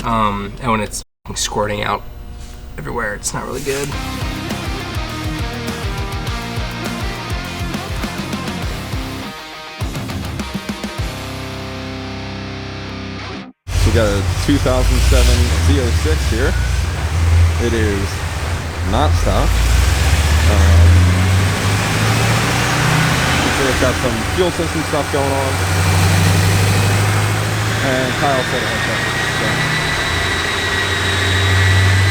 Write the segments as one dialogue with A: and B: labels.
A: And when it's squirting out everywhere, it's not really good.
B: We got a 2007 Z06 here. It is not stock. It's got some fuel system stuff going on. And Kyle said it like that. So.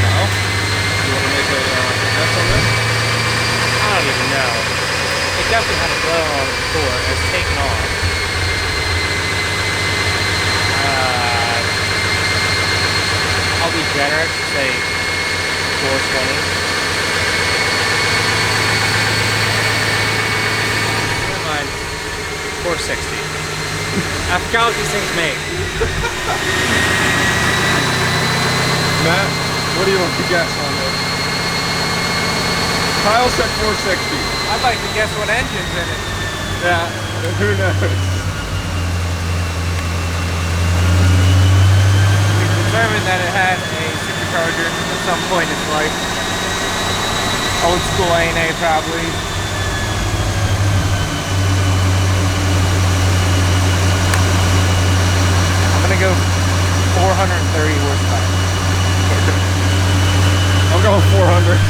B: Kyle, you want to make a guess on this?
C: I don't even know. It definitely had a blow on it before. It's taken off. I'll be generous and say 420. Never mind. 460. I forgot what these things make.
B: Matt, what do you want to guess on this? Kyle said 460.
C: I'd like to guess what engine's in it.
B: Yeah, who knows?
C: Determined that it had a supercharger at some point in its life. Old school A&A probably. I'm gonna go 430 horsepower.
B: I'm going 400.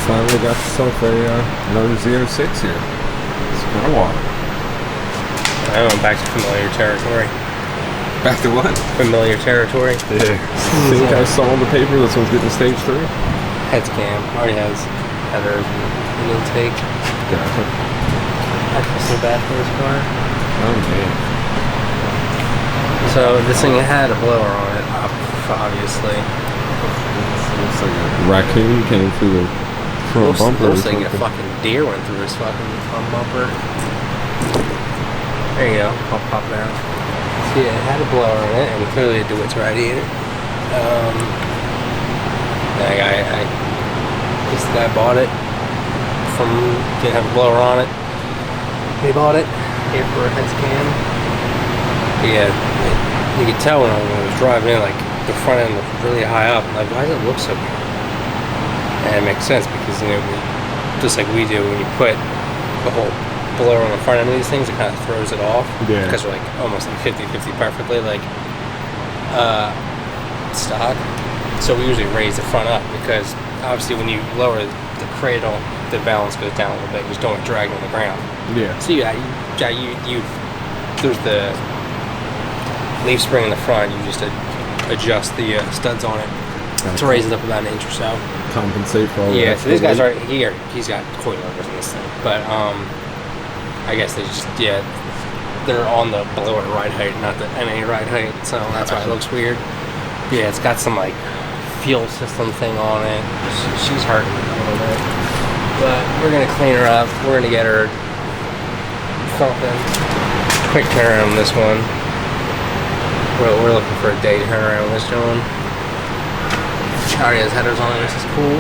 B: Finally got yourself another Z06 here. It's been a while.
A: I went back to familiar territory.
B: Back to what?
A: Familiar territory.
B: Yeah. I think I saw on the paper this one's getting stage 3.
A: Heads cam. Already has headers and intake.
B: Gotcha.
A: I feel so bad for this car.
B: Oh man.
A: So this thing had a blower on it, obviously.
B: Looks like a raccoon came through the front bumper.
A: Looks like a fucking deer went through his fucking front bumper. There you go. I'll pop it out. See, it had a blower on it, and clearly a DeWitt's radiator. This guy bought it from, didn't have a blower on it. He bought it here for a heads cam. Yeah, you could tell when I was driving in, like the front end looked really high up. I'm like, why does it look so big? And it makes sense because, you know, just like we do, when you put the whole blower on the front end of these things, it kind of throws it off.
B: Yeah.
A: Because they're like almost like 50-50 perfectly, like stock. So we usually raise the front up because obviously when you lower the cradle, the balance goes down a little bit. You just don't want to drag on the ground.
B: Yeah.
A: So you there's the leaf spring in the front. You just adjust the studs on it to raise it up about an inch or so.
B: Compensate for all that.
A: Yeah, so these guys are he's got coilovers in this thing, but I guess they just they're on the blower ride height, not the NA ride height, so that's why it looks weird. Yeah, it's got some like fuel system thing on it. She's hurting a little bit, but we're gonna clean her up. We're gonna get her something. Quick turnaround on this one. We're looking for a day turnaround on this one. Already has headers on it, this is cool.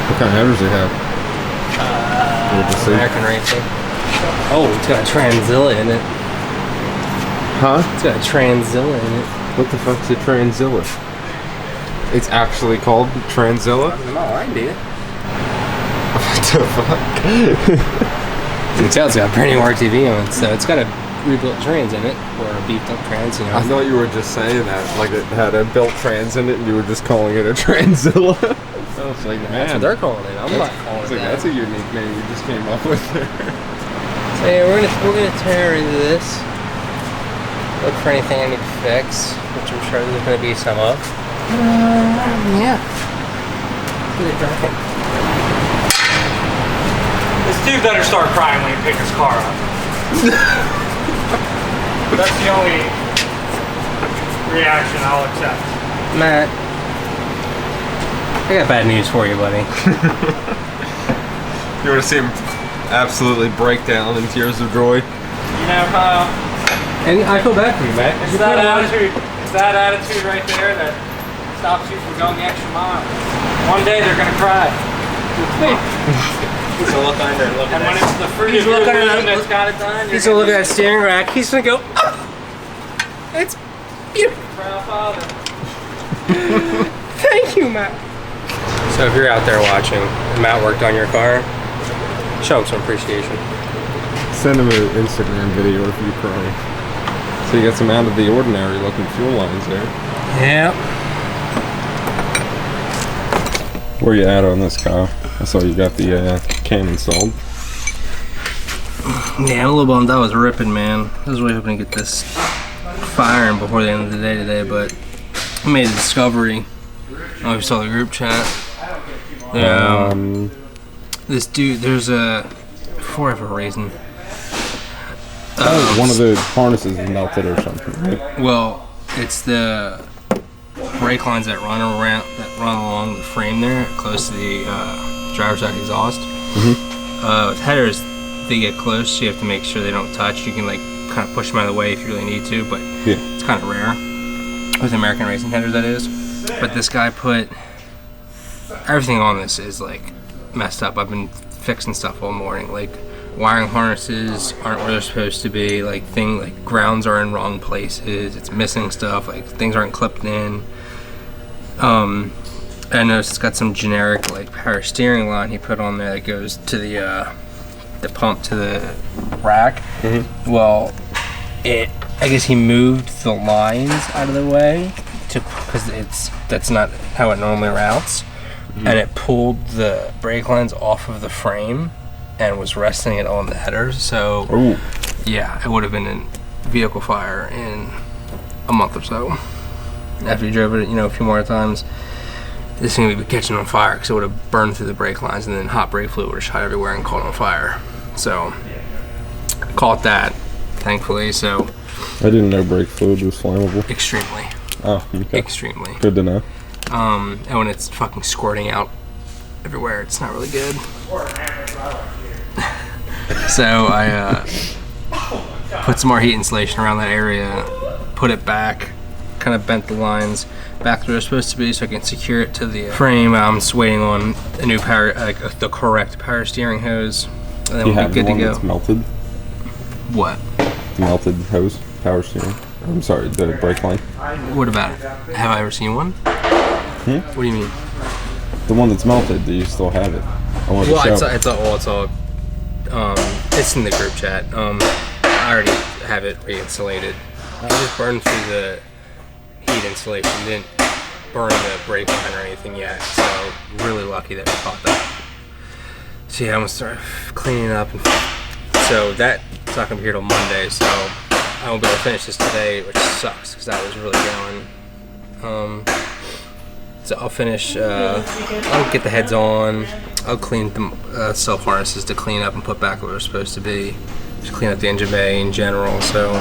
B: What kind of headers do you have?
A: American Racing. Oh, it's got a Tranzilla in it.
B: Huh?
A: It's got a Tranzilla in it.
B: What the fuck's a Tranzilla? It's actually called Tranzilla?
A: No, I did.
B: What the fuck?
A: You can tell it's got a brand new RTV on it, so it's got a rebuilt trans in it, or a beefed up trans, you know.
B: I thought you were just saying that, like it had a built trans in it and you were just calling it a Tranzilla. I was like, man.
A: That's what they're calling it. I'm not calling it that.
B: That's a unique name you just came up with there.
A: So yeah, we're gonna tear into this. Look for anything I need to fix, which I'm sure there's gonna be some of. Yeah. Get it cracking.
C: This dude better start crying when he picks his car up. That's the only reaction I'll accept.
A: Matt, I got bad news for you, buddy.
B: You want to see him absolutely break down in tears of joy?
C: You know, Kyle.
A: And I feel bad for you, Matt.
C: It's that attitude. It's that attitude right there that stops you from going the extra mile. One day they're gonna cry.
D: So look under and look at
C: And when
D: that.
C: it's the fruit of your womb that's got it done,
A: He's gonna look at that steering rack. He's gonna go, oh, it's beautiful.
C: proud father.
A: Thank you, Matt. So if you're out there watching, and Matt worked on your car, show him some appreciation.
B: Send him an Instagram video of you crying. So you got some out of the ordinary looking fuel lines there.
A: Yep.
B: Where you at on this car? I saw you got the cam installed.
A: Yeah, I'm a little bummed. I was ripping, man. I was really hoping to get this firing before the end of the day today, but I made a discovery. Oh, you saw the group chat. This dude, there's a, for whatever reason.
B: One of the harnesses is melted or something, right?
A: Well, it's the brake lines that run along the frame there, close to the driver's side exhaust. With headers, they get close, so you have to make sure they don't touch. You can like kind of push them out of the way if you really need to, but it's kind of rare with American racing headers, that is. But this guy put everything on this is like messed up. I've been fixing stuff all morning, like wiring harnesses aren't where they're supposed to be, like grounds are in wrong places, it's missing stuff, like things aren't clipped in. I noticed it's got some generic like power steering line he put on there that goes to the pump to the rack. Well, I guess he moved the lines out of the way because that's not how it normally routes, and it pulled the brake lines off of the frame and was resting it on the headers. So yeah, it would have been a vehicle fire in a month or so. After you drove it, a few more times, this thing would be catching on fire because it would have burned through the brake lines, and then hot brake fluid would have shot everywhere and caught on fire. So caught that, thankfully. So
B: I didn't know brake fluid was flammable.
A: extremely,
B: okay.
A: extremely.
B: Good to know.
A: And when it's fucking squirting out everywhere, it's not really good. So I put some more heat insulation around that area, put it back, kind of bent the lines back where they're supposed to be so I can secure it to the frame. I'm just waiting on a new the correct power steering hose, and then we'll be good to go.
B: That's melted?
A: What?
B: The melted hose, power steering. I'm sorry, the brake line.
A: What about it? Have I ever seen one? What do you mean?
B: The one that's melted, do you still have it? I want to show.
A: It's in the group chat. I already have it re-insulated. I just burned through the heat insulation, didn't burn the brake line or anything yet, so really lucky that we caught that. So yeah, I'm gonna start cleaning up, and so that's not gonna be here till Monday, so I won't be able to finish this today, which sucks because that was really going. So I'll finish, I'll get the heads on, I'll clean the self harnesses to clean up and put back where they're supposed to be. Just clean up the engine bay in general, so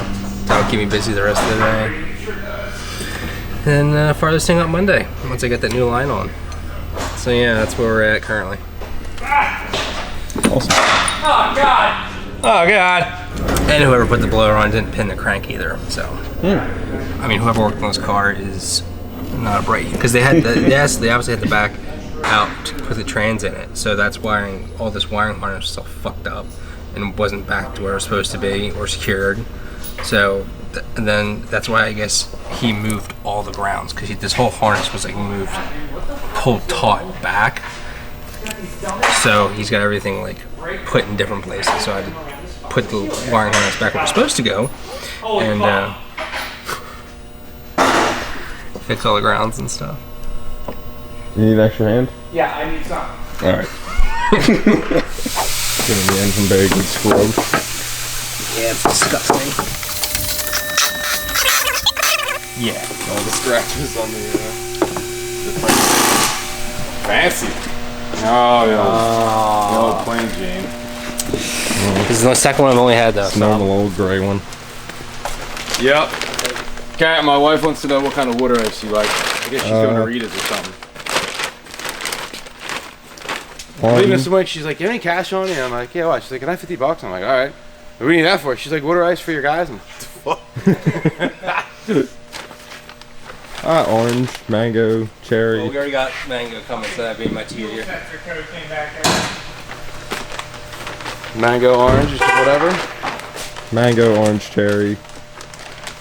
A: that'll keep me busy the rest of the day. And fire this thing up Monday, once I get that new line on. So yeah, that's where we're at currently.
B: Awesome.
C: Oh God!
A: Oh God! And whoever put the blower on didn't pin the crank either, so. I mean, whoever worked on this car is not a bright, because they obviously had the back out to put the trans in it, so that's wiring, all this wiring harness was all fucked up and wasn't back to where it was supposed to be or secured. So and then that's why I guess he moved all the grounds, because this whole harness was like pulled taut back. So he's got everything like put in different places. So I had to put the wiring harness back where it's supposed to go, and fix all the grounds and stuff.
B: You need an extra hand?
C: Yeah, I need some.
B: Alright. Getting the engine bay good scrubbed.
A: Yeah, it's disgusting. Yeah.
B: All the scratches on the front. Fancy. Oh, the old plain Jane.
A: This is the second one I've only had though.
B: It's normal old gray one.
D: Yep. Kat, my wife wants to know what kind of wood race you like. I guess she's going to Rita's or something.
B: leaving us some money. She's like, "You have any cash on you?" I'm like, "Yeah, what?" She's like, "Can I have 50 bucks?" I'm like, "All right." What do you need that for? She's like, "Water ice for your guys." I'm like,
D: Orange, mango, cherry.
A: Well, we already got mango coming, so that'd be much easier.
B: mango, orange, whatever.
D: Mango, orange, cherry.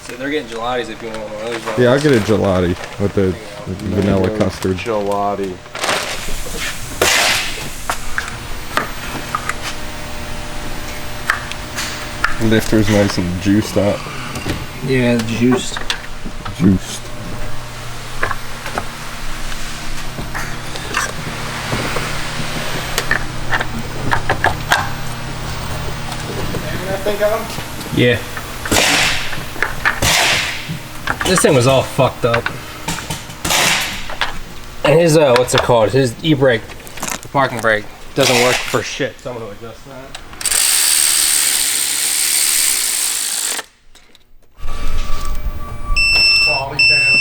A: So they're getting gelatis if you want one of those ones.
D: Yeah, I'll get a gelati with the vanilla custard.
B: Gelati.
D: Lifter's nice and juiced up.
A: Yeah, juiced.
D: Juiced.
A: Yeah. This thing was all fucked up. And his, what's it called? His e-brake, the parking brake, doesn't work for shit. So I'm gonna adjust that.
C: Quality sound.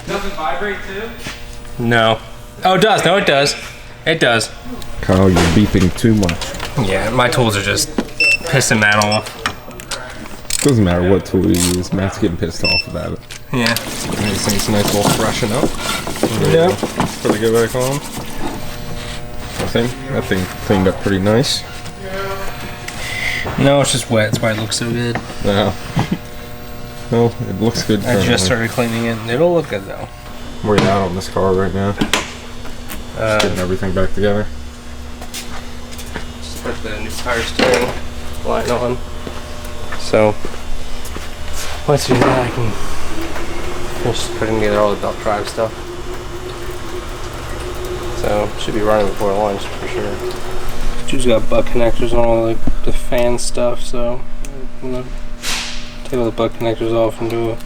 C: Doesn't vibrate too?
A: No. Oh, it does. No, it does. It does.
D: Kyle, you're beeping too much.
A: Yeah, my tools are just pissing that off.
D: Doesn't matter what tool you use, Matt's getting pissed off about it.
A: Yeah.
D: This thing's a nice little freshen up.
A: Yeah.
D: Put it back on. That thing cleaned up pretty nice.
A: No, it's just wet. That's why it looks so good.
D: Yeah. Well, it looks good.
A: I just started cleaning it. It'll look good though.
D: Where you at on this car right now? Just getting everything back together.
A: Just put the new power steering light on. So once you do that, I can finish putting together all the belt drive stuff. So should be running before lunch for sure. She's got butt connectors on all the fan stuff, so I'm gonna take all the butt connectors off and do a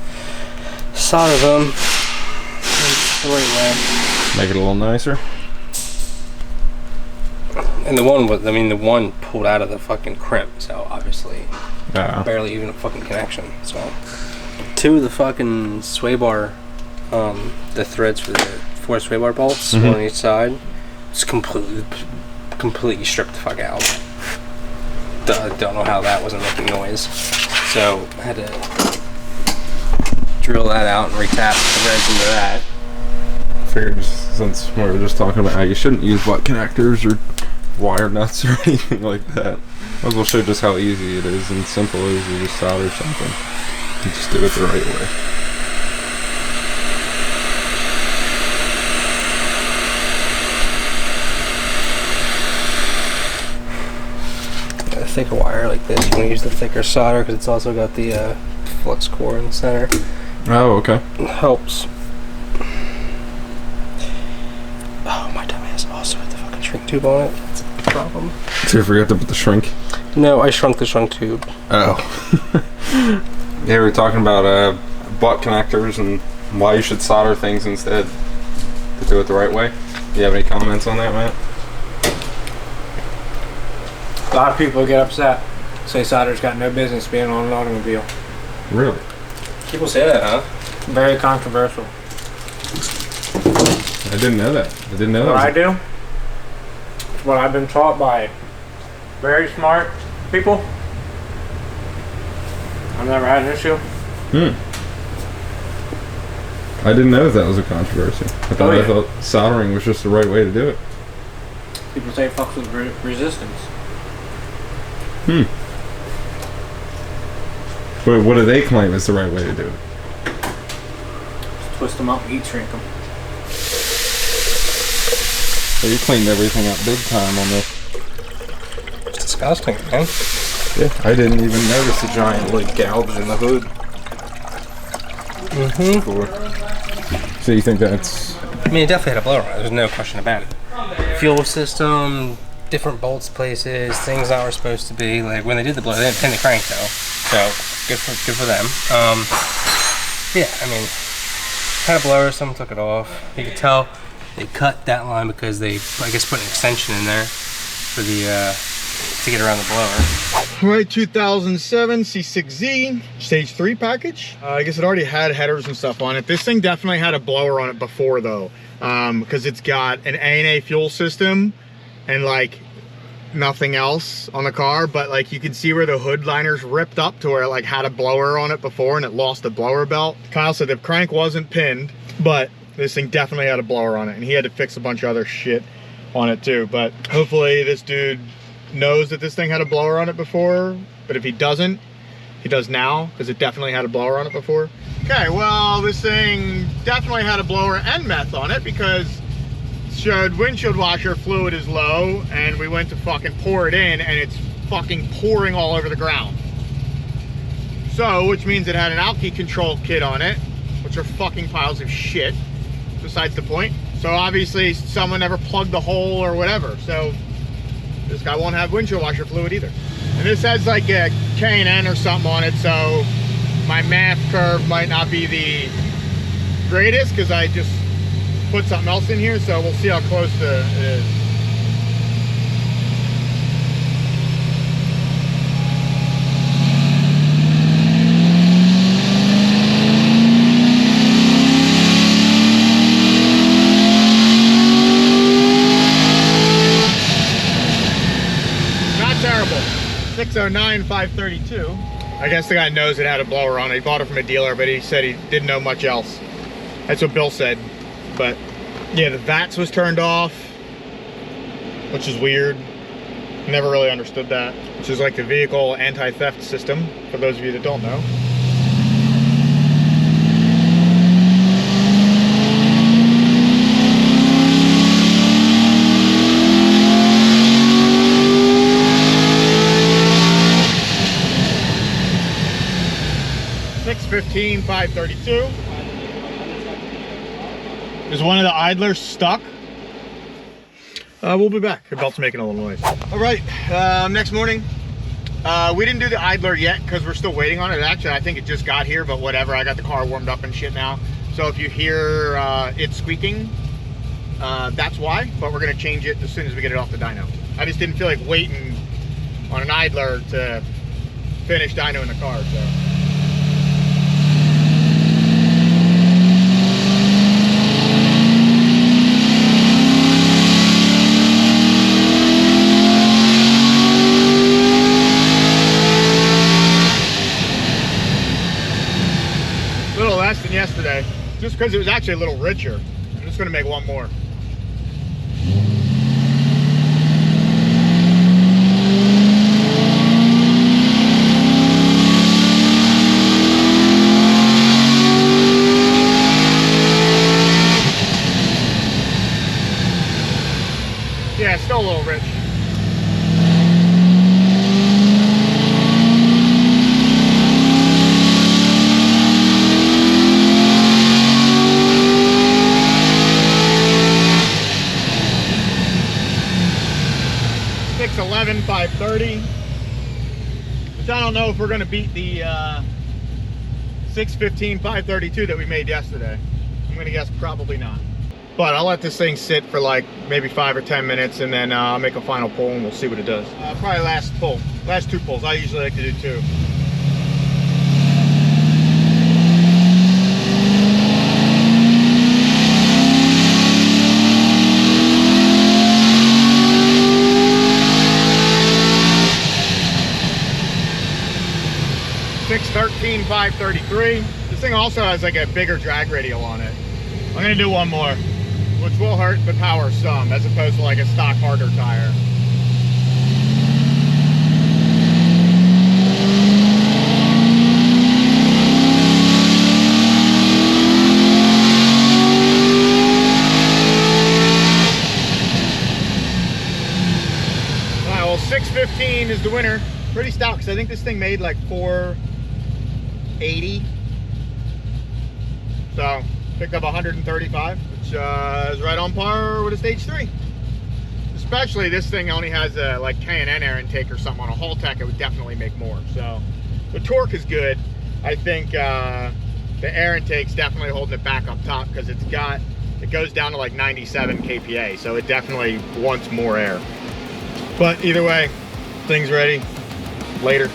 A: solder them the right way.
D: Make it a little nicer.
A: And the one was, I mean, the one pulled out of the fucking crimp, so obviously barely even a fucking connection. So two of the fucking sway bar, the threads for the 4 sway bar bolts, one on each side, just completely stripped the fuck out. Don't know how that wasn't making noise. So I had to drill that out and retap the threads into that.
D: Figured since we were just talking about how you shouldn't use butt connectors or wire nuts or anything like that, might as well show just how easy it is and simple it is to just solder something. You just do it the right way.
A: A thicker wire like this, you want to use the thicker solder because it's also got the flux core in the center.
D: Oh, okay.
A: It helps. Oh, my dumbass also had the fucking shrink tube on it. That's a problem.
D: So you forgot to put the shrink?
A: No, I shrunk the shrunk tube.
D: Oh. Yeah, we were talking about butt connectors and why you should solder things instead to do it the right way. Do you have any comments on that, Matt?
C: A lot of people get upset. Say solder's got no business being on an automobile.
D: Really?
A: People say that, huh?
C: Very controversial.
D: I didn't know that. I didn't know
C: What I
D: that.
C: do, what I've been taught by very smart people. I've never had an issue.
D: I didn't know that was a controversy. I thought soldering was just the right way to do it.
C: People say it fucks with resistance.
D: But what do they claim is the right way to do it?
C: Just twist them up and heat shrink them.
D: Well, you cleaned everything up big time on this.
A: It's disgusting, man.
D: Yeah, I didn't even notice the giant like gouge in the hood. Cool. So you think that's...
A: I mean, it definitely had a blower on it. There's no question about it. Fuel system, different bolts places, things that were supposed to be. Like when they did the blower, they didn't pin the crank though. So good for them. Yeah, I mean, had a blower. Someone took it off. You could tell they cut that line because they, I guess, put an extension in there for the to get around the blower.
E: All right, 2007 C6Z stage 3 package. I guess it already had headers and stuff on it. This thing definitely had a blower on it before though. because it's got an ANA fuel system and like nothing else on the car, but like you can see where the hood liner's ripped up to where it like had a blower on it before and it lost the blower belt. Kyle said the crank wasn't pinned, but this thing definitely had a blower on it, and he had to fix a bunch of other shit on it too. But hopefully this dude knows that this thing had a blower on it before, but if he doesn't, he does now, because it definitely had a blower on it before. Okay, well, this thing definitely had a blower and meth on it, because it showed windshield washer fluid is low, and we went to fucking pour it in, and it's fucking pouring all over the ground. So, which means it had an alky control kit on it, which are fucking piles of shit, besides the point. So obviously someone never plugged the hole or whatever, so this guy won't have windshield washer fluid either. And this has like a K&N or something on it, so my math curve might not be the greatest because I just put something else in here, so we'll see how close it is. Not terrible. 609 532. I guess the guy knows it had a blower on it. He bought it from a dealer, but he said he didn't know much else. That's what Bill said. But yeah, the VATS was turned off, which is weird. Never really understood that. Which is like the vehicle anti-theft system, for those of you that don't know. $615 532. Is one of the idlers stuck? We'll be back. The belt's making a little noise. All right, next morning. We didn't do the idler yet because we're still waiting on it. Actually, I think it just got here, but whatever. I got the car warmed up and shit now. So if you hear it squeaking, that's why. But we're gonna change it as soon as we get it off the dyno. I just didn't feel like waiting on an idler to finish dyno in the car, so. Than yesterday, just because it was actually a little richer. I'm just going to make one more. Yeah, still a little rich. $611 530, which I don't know if we're going to beat the $615 532 that we made yesterday. I'm going to guess probably not. But I'll let this thing sit for like maybe 5 or 10 minutes, and then I'll make a final pull and we'll see what it does. Probably last two pulls. I usually like to do 2. $613 533. This thing also has like a bigger drag radial on it. I'm gonna do one more, which will hurt the power some, as opposed to like a stock harder tire. All right, well, 615 is the winner. Pretty stout, because I think this thing made like 480. So picked up 135, which is right on par with a stage 3. Especially this thing only has a like K&N air intake or something. On a Haul Tech, it would definitely make more. So the torque is good. I think the air intake's definitely holding it back up top, because it goes down to like 97 kPa, so it definitely wants more air. But either way, thing's ready. Later.